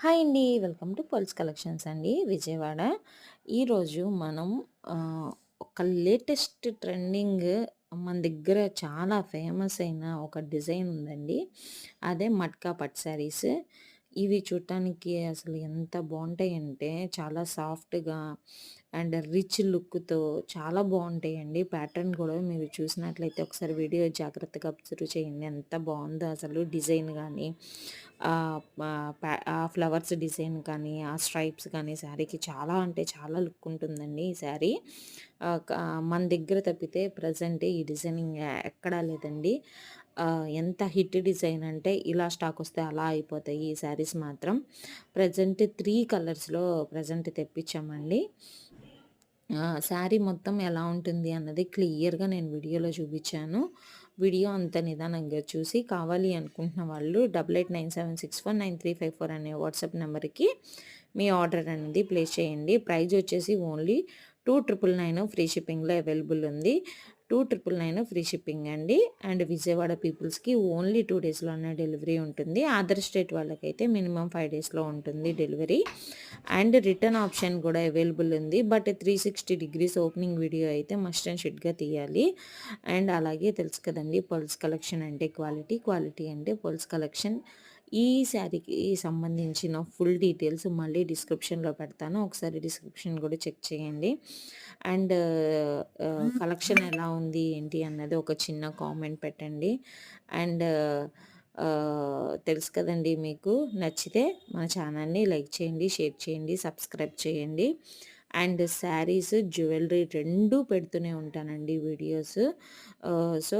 Hi అండి. Welcome to pulse collections అండి విజయవాడ. ఈరోజు మనం ఒక లేటెస్ట్ ట్రెండింగ్ మన దగ్గర చాలా ఫేమస్ అయిన ఒక డిజైన్ ఉందండి. అదే మట్కా పట్టు శారీస్. ఇవి చూడటానికి అసలు ఎంత బావుంటాయంటే చాలా సాఫ్ట్‌గా అండ్ రిచ్ లుక్‌తో చాలా బావుంటాయండి. ప్యాటర్న్ కూడా మీరు చూసినట్లయితే ఒకసారి వీడియో జాగ్రత్తగా అబ్జర్వ్ చేయండి. ఎంత బావుందో అసలు డిజైన్ గాని ఆ ఫ్లవర్స్ డిజైన్ కానీ, ఆ స్ట్రైప్స్ కానీ శారీకి చాలా అంటే చాలా లుక్ ఉంటుందండి ఈ శారీ. మన దగ్గర తప్పితే ప్రెజెంట్ ఈ డిజైనింగ్ ఎక్కడా లేదండి. ఎంత హిట్ డిజైన్ అంటే ఇలా స్టాక్ వస్తే అలా అయిపోతాయి ఈ శారీస్ మాత్రం. ప్రెజెంట్ 3 కలర్స్‌లో ప్రెజెంట్ తెప్పించామండి. శారీ మొత్తం ఎలా ఉంటుంది అన్నది క్లియర్‌గా నేను వీడియోలో చూపించాను. వీడియో అంత నిదానంగా చూసి కావాలి అనుకుంటున్న వాళ్ళు 8897649354 అనే వాట్సాప్ నెంబర్‌కి మీ ఆర్డర్ అనేది ప్లేస్ చేయండి. ప్రైజ్ వచ్చేసి ఓన్లీ 2999 ఫ్రీ షిప్పింగ్‌లో అవైలబుల్ ఉంది. 2999 ఫ్రీ షిప్పింగ్ అండి. అండ్ విజయవాడ పీపుల్స్‌కి ఓన్లీ 2 డేస్‌లోనే డెలివరీ ఉంటుంది. అదర్ స్టేట్ వాళ్ళకైతే మినిమమ్ 5 డేస్‌లో ఉంటుంది డెలివరీ. అండ్ రిటర్న్ ఆప్షన్ కూడా అవైలబుల్ ఉంది. బట్ 360 డిగ్రీస్ ఓపెనింగ్ వీడియో అయితే మస్ట్ అండ్ షుడ్‌గా తీయాలి. అండ్ అలాగే తెలుసు కదండీ పర్ల్స్ కలెక్షన్ అంటే క్వాలిటీ, క్వాలిటీ అంటే పర్ల్స్ కలెక్షన్. ఈ శారీకి సంబంధించిన ఫుల్ డీటెయిల్స్ మళ్ళీ డిస్క్రిప్షన్‌లో పెడతాను. ఒకసారి డిస్క్రిప్షన్ కూడా చెక్ చేయండి. అండ్ కలెక్షన్ ఎలా ఉంది ఏంటి అన్నది ఒక చిన్న కామెంట్ పెట్టండి. అండ్ తెలుసు కదండీ మీకు. నచ్చితే మన ఛానల్‌ని లైక్ చేయండి, షేర్ చేయండి, సబ్స్క్రైబ్ చేయండి. అండ్ శారీస్, జ్యువెలరీ 2 పెడుతూనే ఉంటానండి వీడియోస్. సో,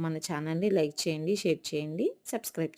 మన ఛానల్‌ని లైక్ చేయండి, షేర్ చేయండి, సబ్స్క్రైబ్